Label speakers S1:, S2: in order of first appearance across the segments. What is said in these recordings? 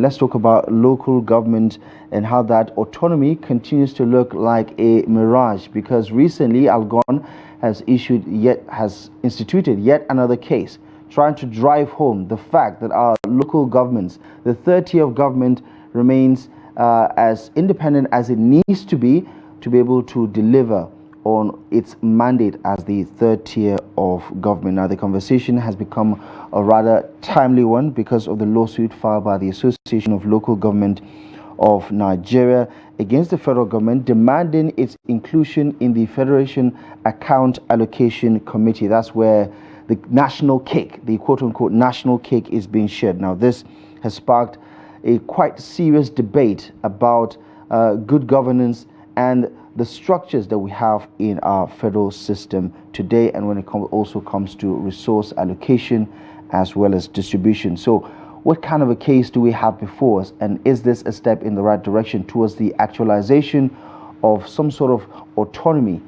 S1: conversation, let's talk about local government and how that autonomy continues to look like a mirage, because recently Algon has instituted yet another case trying to drive home the fact that our local governments, the third tier of government, remains as independent as it needs to be able to deliver on its mandate as the third tier of government. Now, the conversation has become a rather timely one because of the lawsuit filed by the Association of Local Government of Nigeria against the federal government, demanding its inclusion in the Federation Account Allocation Committee. That's where the national cake, the quote-unquote national cake, is being shared. Now, this has sparked a quite serious debate about good governance and the structures that we have in our federal system today, and when it also comes to resource allocation as well as distribution. So what kind of a case do we have before us, and is this a step in the right direction towards the actualization of some sort of autonomy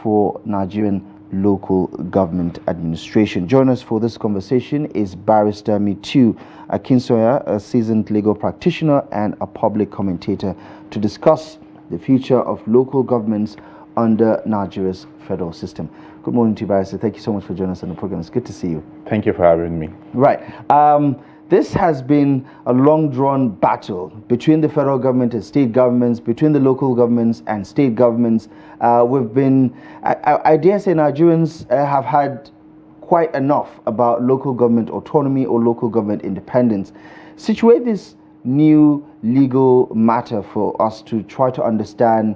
S1: for Nigerian local government administration? Join us for this conversation is Barrister Mutiu Akinsoya, a seasoned legal practitioner and a public commentator, to discuss the future of local governments under Nigeria's federal system. Good morning to you, Barrister. Thank you so much for joining us on the program. It's good to see you.
S2: Thank you for having me.
S1: Right. This has been a long-drawn battle between the federal government and state governments, between the local governments and state governments. We've been, I dare say, Nigerians have had quite enough about local government autonomy or local government independence. Situate this new legal matter for us to try to understand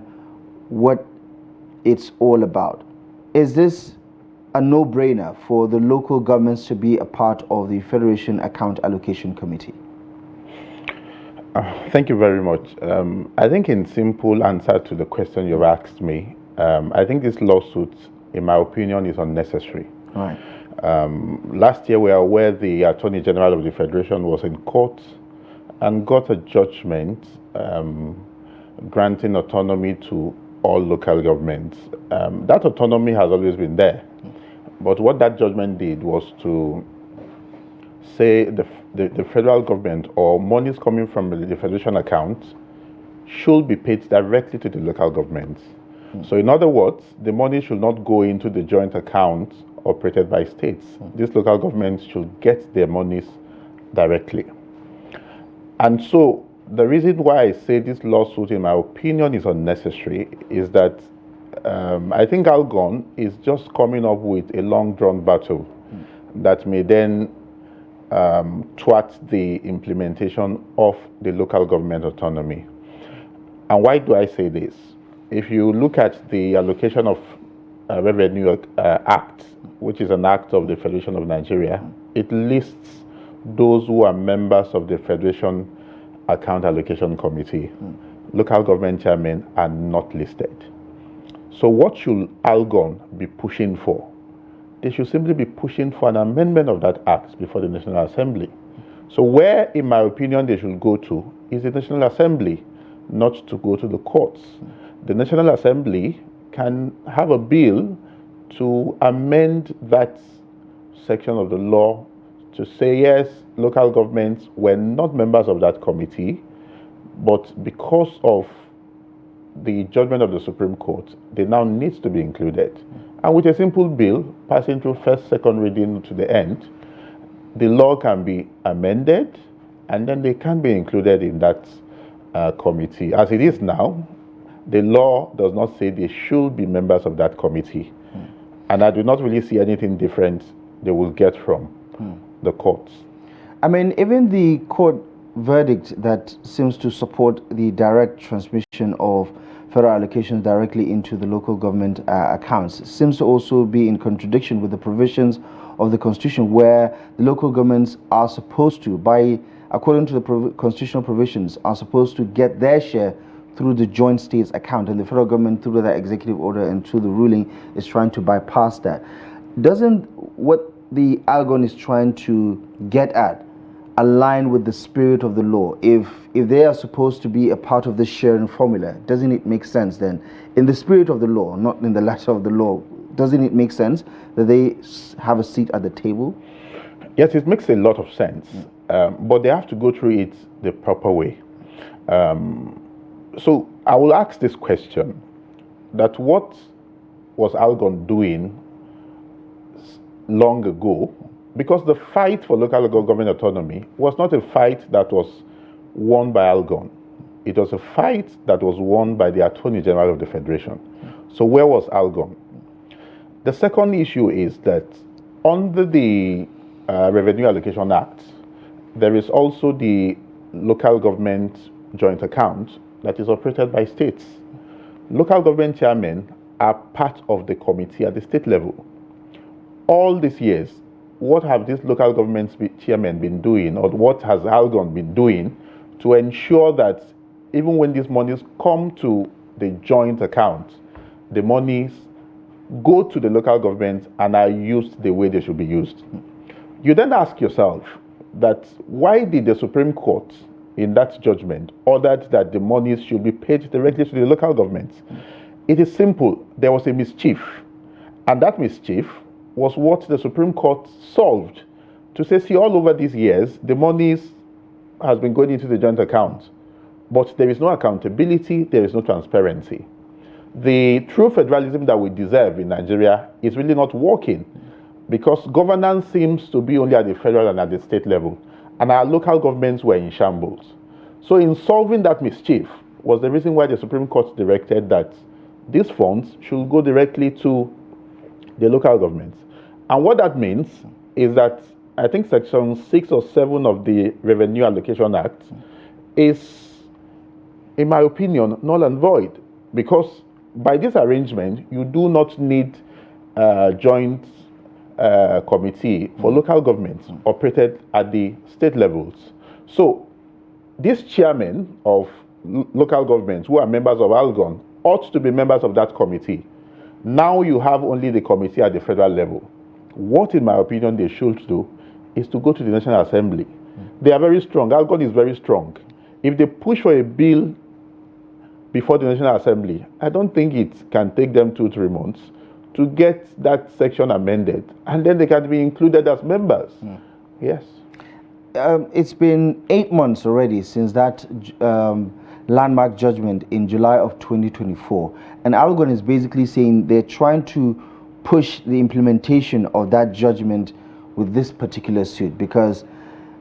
S1: what it's all about. Is this a no-brainer for the local governments to be a part of the Federation Account Allocation Committee?
S2: Thank you very much. I think in simple answer to the question you've asked me, I think this lawsuit, in my opinion, is unnecessary.
S1: Right.
S2: Last year, we are aware the Attorney General of the Federation was in court and got a judgment granting autonomy to all local governments. That autonomy has always been there. But what that judgment did was to say the federal government or monies coming from the federation account should be paid directly to the local governments. So in other words, the money should not go into the joint account operated by states. These local governments should get their monies directly. And so the reason why I say this lawsuit, in my opinion, is unnecessary is that I think Algon is just coming up with a long-drawn battle that may then thwart the implementation of the local government autonomy. And why do I say this? If you look at the Allocation of Revenue Act, which is an act of the Federation of Nigeria, it lists those who are members of the Federation Account Allocation Committee. Local government chairmen are not listed. So what should Algon be pushing for? They should simply be pushing for an amendment of that act before the National Assembly. So where, in my opinion, they should go to is the National Assembly, not to go to the courts. The National Assembly can have a bill to amend that section of the law to say, yes, local governments were not members of that committee, but because of the judgment of the Supreme Court, they now need to be included. And with a simple bill passing through first, second reading to the end, the law can be amended and then they can be included in that committee. As it is now, the law does not say they should be members of that committee. And I do not really see anything different they will get from the courts.
S1: I mean, even the court verdict that seems to support the direct transmission of federal allocations directly into the local government accounts seems to also be in contradiction with the provisions of the Constitution, where the local governments are supposed to, according to the constitutional provisions, are supposed to get their share through the joint states account, and the federal government, through that executive order and through the ruling, is trying to bypass that. Doesn't what the Algon is trying to get at align with the spirit of the law? If they are supposed to be a part of this sharing formula, doesn't it make sense then, in the spirit of the law, not in the letter of the law, doesn't it make sense that they have a seat at the table?
S2: Yes, it makes a lot of sense. but they have to go through it the proper way. So I will ask this question, that what was Algon doing long ago? Because the fight for local government autonomy was not a fight that was won by Algon. It was a fight that was won by the Attorney General of the Federation. So where was Algon? The second issue is that under the Revenue Allocation Act, there is also the local government joint account that is operated by states. Local government chairmen are part of the committee at the state level. All these years, what have these local government chairmen been doing, or what has Algon been doing to ensure that even when these monies come to the joint account, the monies go to the local government and are used the way they should be used? You then ask yourself that why did the Supreme Court in that judgment ordered that the monies should be paid directly to the local governments? It is simple. There was a mischief, and that mischief was what the Supreme Court solved to say, see, all over these years, the monies has been going into the joint account, but there is no accountability, there is no transparency. The true federalism that we deserve in Nigeria is really not working, because governance seems to be only at the federal and at the state level, and our local governments were in shambles. So in solving that mischief was the reason why the Supreme Court directed that these funds should go directly to the local governments. And what that means is that I think Section 6 or 7 of the Revenue Allocation Act is, in my opinion, null and void, because by this arrangement, you do not need a joint committee for local governments operated at the state levels. So these chairmen of local governments who are members of Algon ought to be members of that committee. Now you have only the committee at the federal level. What, in my opinion, they should do is to go to the National Assembly. They are very strong. Algon is very strong. If they push for a bill before the National Assembly, I don't think it can take them 2-3 months to get that section amended, and then they can be included as members. Yes.
S1: It's been 8 months already since that landmark judgment in July of 2024, and Algon is basically saying they're trying to push the implementation of that judgment with this particular suit, because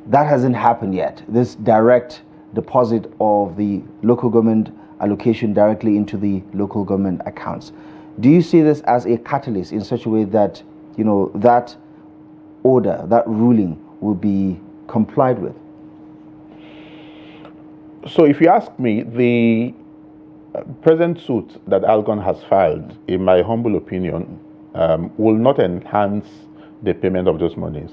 S1: that hasn't happened yet. This direct deposit of the local government allocation directly into the local government accounts. Do you see this as a catalyst in such a way that, you know, that order, that ruling will be complied with?
S2: So if you ask me, the present suit that Algon has filed, in my humble opinion, will not enhance the payment of those monies.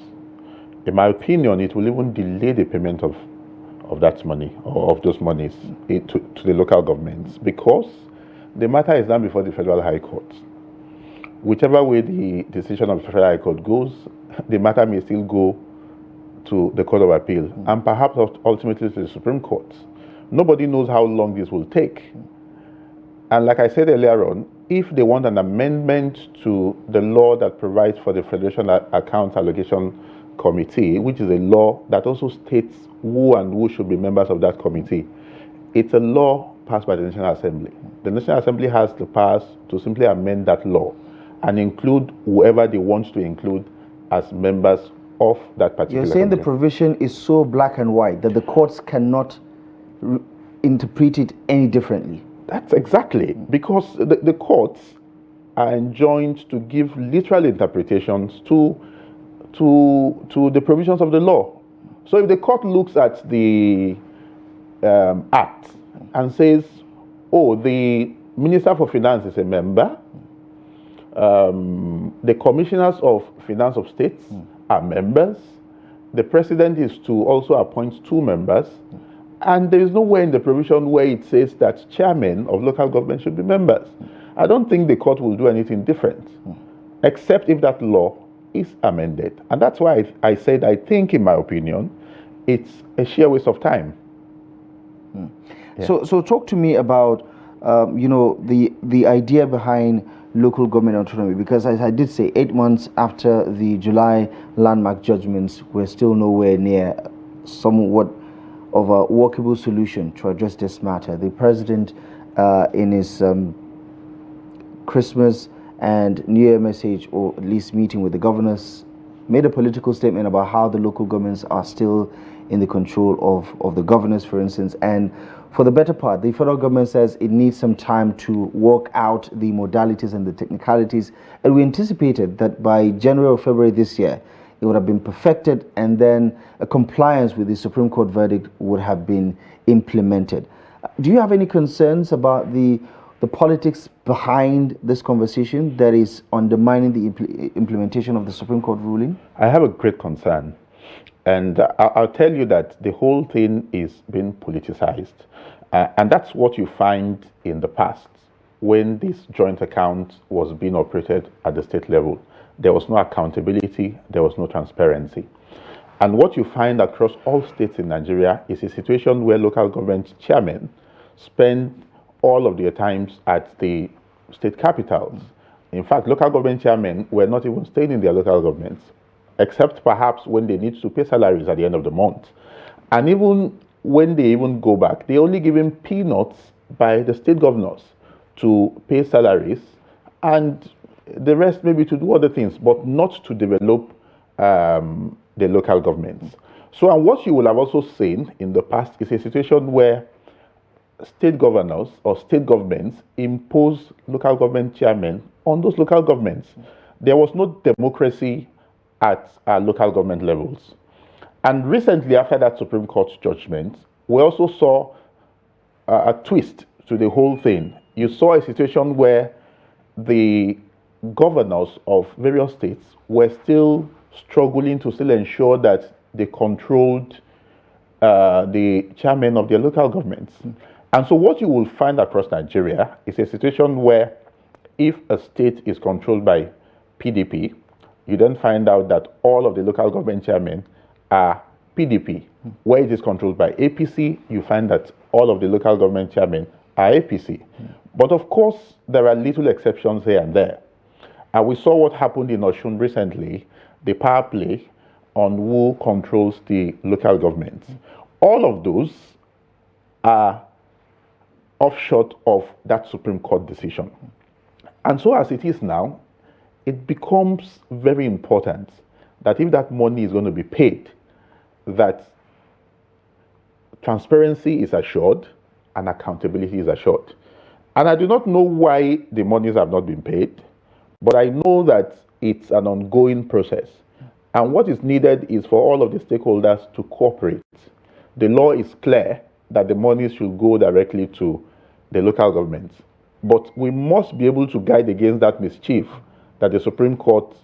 S2: In my opinion, it will even delay the payment of that money, or of those monies to the local governments, because the matter is done before the Federal High Court. Whichever way the decision of the Federal High Court goes, the matter may still go to the Court of Appeal, and perhaps ultimately to the Supreme Court. Nobody knows how long this will take. And like I said earlier on, if they want an amendment to the law that provides for the Federation Accounts Allocation Committee, which is a law that also states who and who should be members of that committee, it's a law passed by the National Assembly. The National Assembly has the powers to simply amend that law and include whoever they want to include as members of that particular
S1: You're saying
S2: committee.
S1: the provision is so black and white that the courts cannot interpret it any differently?
S2: That's exactly, because the courts are enjoined to give literal interpretations to the provisions of the law. So if the court looks at the act and says, oh, the Minister for Finance is a member, the Commissioners of Finance of States are members, the President is to also appoint 2 members, and there is nowhere in the provision where it says that chairmen of local government should be members. I don't think the court will do anything different, except if that law is amended. And that's why I said I think, in my opinion, it's a sheer waste of time. Yeah.
S1: So talk to me about the idea behind local government autonomy, because as I did say, 8 months after the July landmark judgments, we're still nowhere near somewhat of a workable solution to address this matter. The president, in his Christmas and New Year message, or at least meeting with the governors, made a political statement about how the local governments are still in the control of the governors, for instance. And for the better part, the federal government says it needs some time to work out the modalities and the technicalities. And we anticipated that by January or February this year, it would have been perfected, and then a compliance with the Supreme Court verdict would have been implemented. Do you have any concerns about the politics behind this conversation that is undermining the implementation of the Supreme Court ruling?
S2: I have a great concern. And I'll tell you that the whole thing is being politicized. And that's what you find in the past when this joint account was being operated at the state level. There was no accountability, there was no transparency. And what you find across all states in Nigeria is a situation where local government chairmen spend all of their times at the state capitals. In fact, local government chairmen were not even staying in their local governments, except perhaps when they need to pay salaries at the end of the month. And even when they even go back, they're only given peanuts by the state governors to pay salaries, and the rest maybe to do other things, but not to develop the local governments. So, and what you will have also seen in the past is a situation where state governors or state governments impose local government chairmen on those local governments. There was no democracy at local government levels. And recently, after that Supreme Court judgment, we also saw a twist to the whole thing. You saw a situation where the governors of various states were still struggling to still ensure that they controlled the chairman of their local governments. And so what you will find across Nigeria is a situation where if a state is controlled by PDP, you then find out that all of the local government chairmen are PDP. Where it is controlled by APC, you find that all of the local government chairmen are APC. But of course, there are little exceptions here and there. And we saw what happened in Osun recently, the power play on who controls the local governments. All of those are offshoot of that Supreme Court decision. And so as it is now, it becomes very important that if that money is going to be paid, that transparency is assured and accountability is assured. And I do not know why the monies have not been paid, but I know that it's an ongoing process. And what is needed is for all of the stakeholders to cooperate. The law is clear that the money should go directly to the local governments. But we must be able to guide against that mischief that the Supreme Court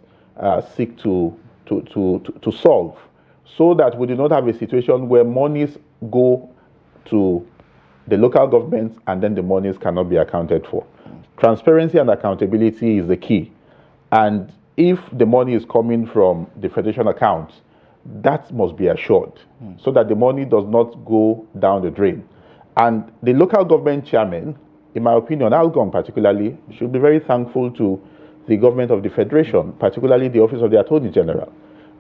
S2: seek to solve, so that we do not have a situation where monies go to the local governments and then the monies cannot be accounted for. Transparency and accountability is the key. And if the money is coming from the Federation account, that must be assured so that the money does not go down the drain. And the local government chairman, in my opinion, Algon particularly, should be very thankful to the government of the Federation, particularly the Office of the Attorney General,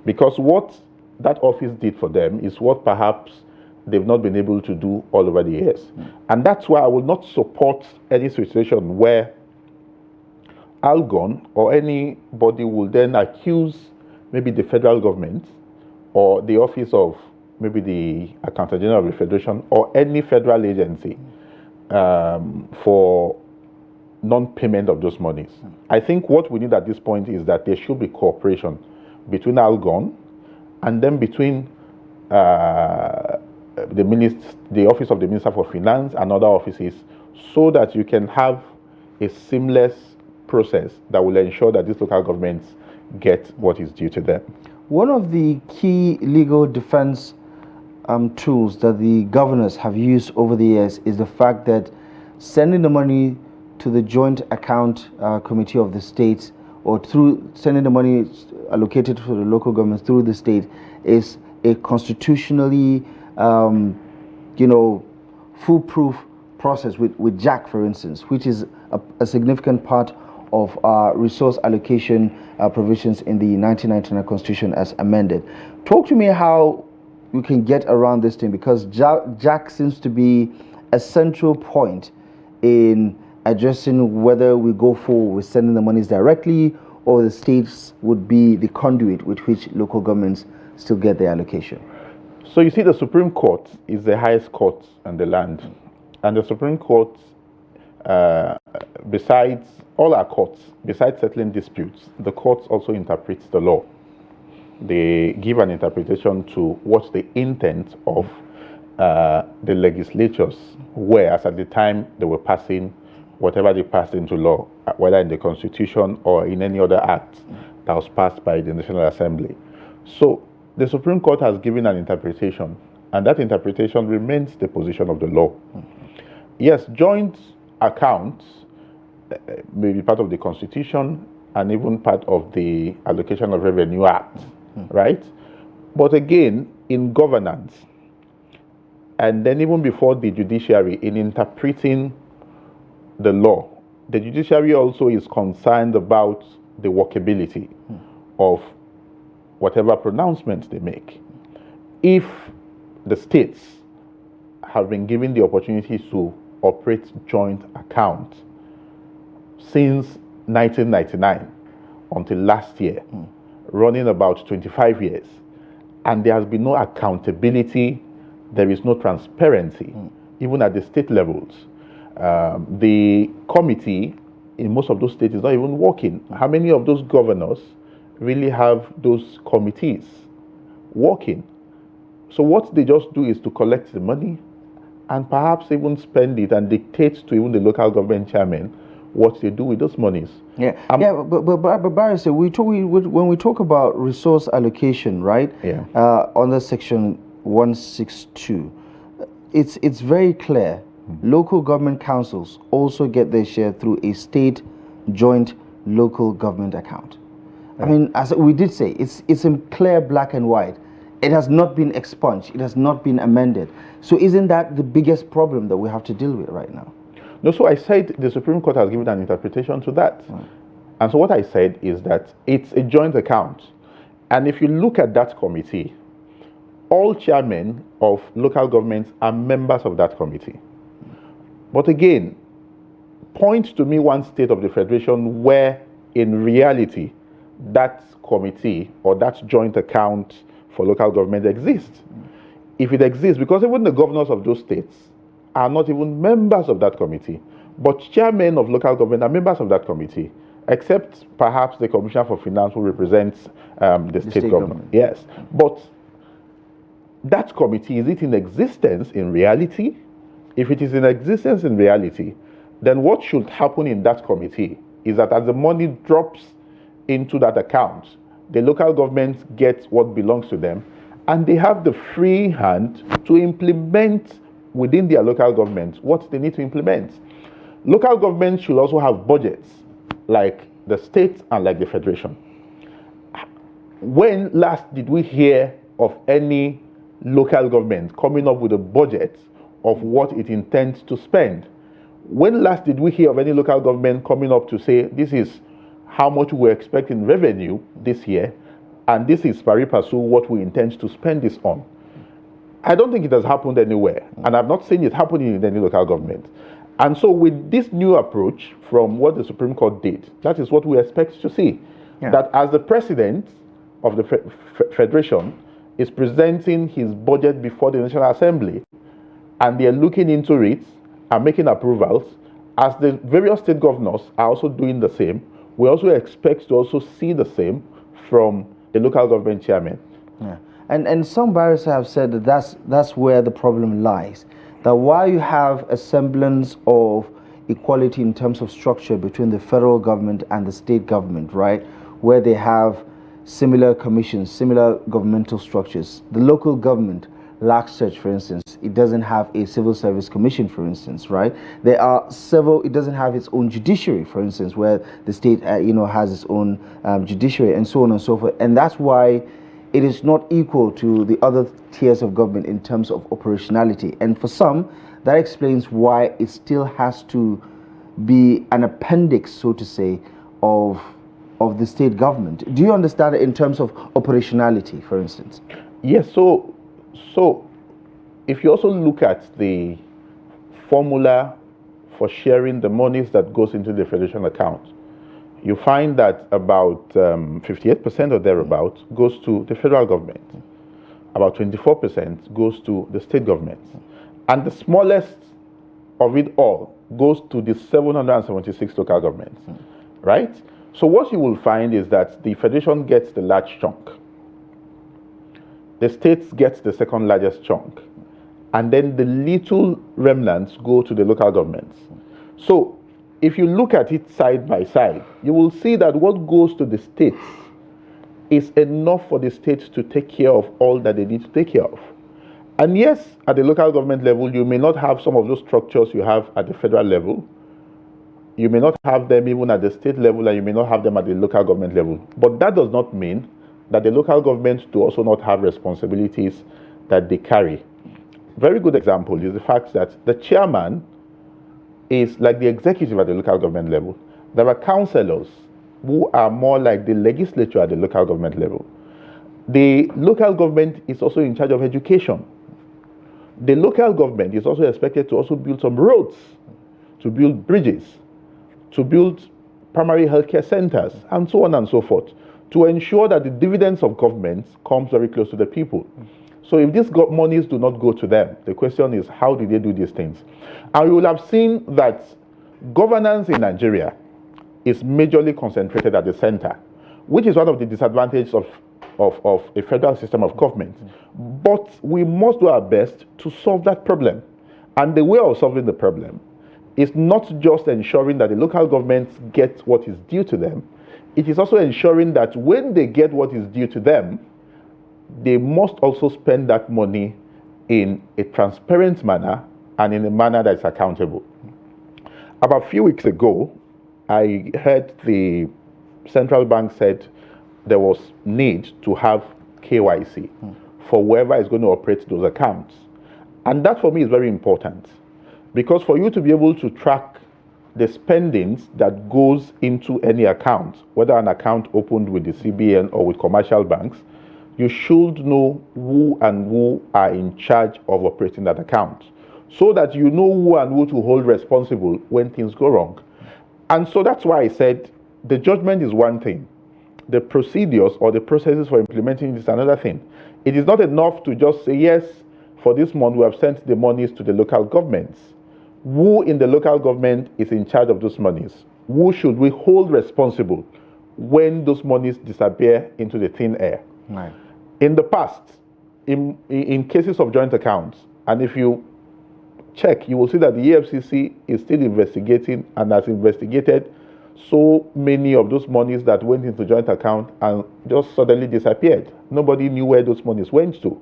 S2: because what that office did for them is what perhaps they've not been able to do all over the years. And that's why I will not support any situation where Algon or anybody will then accuse maybe the federal government or the office of maybe the Accountant General of the Federation or any federal agency for non-payment of those monies. I think what we need at this point is that there should be cooperation between Algon and then between the Office of the Minister for Finance and other offices, so that you can have a seamless process that will ensure that these local governments get what is due to them.
S1: One of the key legal defense tools that the governors have used over the years is the fact that sending the money to the joint account committee of the states, or through sending the money allocated for the local governments through the state, is a constitutionally foolproof process with Jack, for instance, which is a significant part of resource allocation provisions in the 1999 Constitution as amended. Talk to me how we can get around this thing, because Jack seems to be a central point in addressing whether we go forward with sending the monies directly, or the states would be the conduit with which local governments still get their allocation.
S2: So you see, the Supreme Court is the highest court in the land. And the Supreme Court, besides all our courts, besides settling disputes, the courts also interprets the law. They give an interpretation to what the intent of the legislatures were as at the time they were passing whatever they passed into law, whether in the Constitution or in any other act that was passed by the National Assembly. So the Supreme Court has given an interpretation, and that interpretation remains the position of the law. Yes, joint accounts may be part of the Constitution and even part of the Allocation of Revenue Act, right? But again, in governance, and then even before the judiciary, in interpreting the law, the judiciary also is concerned about the workability of whatever pronouncements they make. If the states have been given the opportunity to operate joint accounts since 1999 until last year, running about 25 years, and there has been no accountability, there is no transparency, even at the state levels. The committee in most of those states is not even working. How many of those governors really have those committees working? So what they just do is to collect the money and perhaps even spend it and dictate to even the local government chairman what they do with those monies.
S1: But Barry said, when we talk about resource allocation, right? Under section 162, it's very clear. Local government councils also get their share through a state joint local government account. I mean, as we did say, it's in clear black and white. It has not been expunged. It has not been amended. So isn't that the biggest problem that we have to deal with right now?
S2: No, so I said the Supreme Court has given an interpretation to that. And so what I said is that it's a joint account. And if you look at that committee, all chairmen of local governments are members of that committee. But again, point to me one state of the Federation where in reality that committee or that joint account for local government exists. If it exists, because even the governors of those states are not even members of that committee, but chairmen of local government are members of that committee, except perhaps the Commissioner for Finance, who represents the state government. Yes, but that committee, is it in existence in reality? If it is in existence in reality, then what should happen in that committee is that as the money drops into that account, the local governments get what belongs to them, and they have the free hand to implement within their local government what they need to implement. Local governments should also have budgets like the state and like the federation. When last did we hear of any local government coming up with a budget of what it intends to spend? When last did we hear of any local government coming up to say, this is how much we expect in revenue this year, and this is pari passu what we intend to spend this on? I don't think it has happened anywhere, and I've not seen it happening in any local government. And so with this new approach from what the Supreme Court did, that is what we expect to see. That as the president of the Federation is presenting his budget before the National Assembly, and they are looking into it and making approvals, as the various state governors are also doing the same, we also expect to also see the same from the local government chairman.
S1: And some barristers have said that that's where the problem lies. That while you have a semblance of equality in terms of structure between the federal government and the state government, right, where they have similar commissions, similar governmental structures, the local government lacks such. For instance, it doesn't have a civil service commission, for instance, right? There are several. It doesn't have its own judiciary, for instance, where the state has its own judiciary, and so on and so forth. And that's why it is not equal to the other tiers of government in terms of operationality. And for some, that explains why it still has to be an appendix, so to say, of the state government. Do you understand it in terms of operationality, for instance?
S2: Yes, so So, if you also look at the formula for sharing the monies that goes into the federation account, you find that about 58% or thereabouts goes to the federal government. About 24% goes to the state governments. And the smallest of it all goes to the 776 local governments, right? So what you will find is that the federation gets the large chunk. The states get the second largest chunk. And then the little remnants go to the local governments. So if you look at it side by side, you will see that what goes to the states is enough for the states to take care of all that they need to take care of. And yes, at the local government level, you may not have some of those structures you have at the federal level. You may not have them even at the state level, and you may not have them at the local government level. But that does not mean that the local governments do also not have responsibilities that they carry. Very good example is the fact that the chairman is like the executive at the local government level. There are councillors who are more like the legislature at the local government level. The local government is also in charge of education. The local government is also expected to also build some roads, to build bridges, to build primary healthcare centers, and so on and so forth, to ensure that the dividends of government comes very close to the people. So if these monies do not go to them, the question is, how do they do these things? And you will have seen that governance in Nigeria is majorly concentrated at the center, which is one of the disadvantages of a federal system of government. But we must do our best to solve that problem. And the way of solving the problem is not just ensuring that the local governments get what is due to them, it is also ensuring that when they get what is due to them, they must also spend that money in a transparent manner and in a manner that is accountable. About a few weeks ago, I heard the central bank said there was need to have KYC for whoever is going to operate those accounts. And that for me is very important, because for you to be able to track the spendings that goes into any account, whether an account opened with the CBN or with commercial banks, you should know who and who are in charge of operating that account, so that you know who and who to hold responsible when things go wrong. And so that's why I said the judgment is one thing. The procedures or the processes for implementing this is another thing. It is not enough to just say, yes, for this month we have sent the monies to the local governments. Who in the local government is in charge of those monies? Who should we hold responsible when those monies disappear into the thin air?
S1: Right.
S2: In the past, in cases of joint accounts, and if you check, you will see that the EFCC is still investigating and has investigated so many of those monies that went into joint account and just suddenly disappeared. Nobody knew where those monies went to.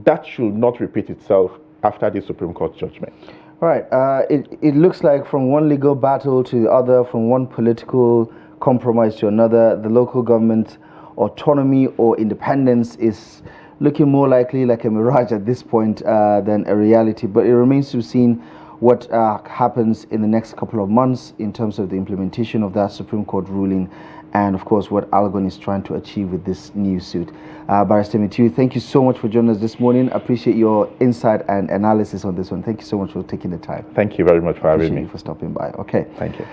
S2: That should not repeat itself after the Supreme Court judgment.
S1: All right. It looks like from one legal battle to the other, from one political compromise to another, the local government autonomy or independence is looking more likely like a mirage at this point than a reality. But it remains to be seen what happens in the next couple of months in terms of the implementation of that Supreme Court ruling, and of course what Algon is trying to achieve with this new suit. Barrister Mutiu, thank you so much for joining us this morning. I appreciate your insight and analysis on this one. Thank you so much for taking the time.
S2: Thank you very much for having me.
S1: For stopping by. Okay.
S2: Thank you.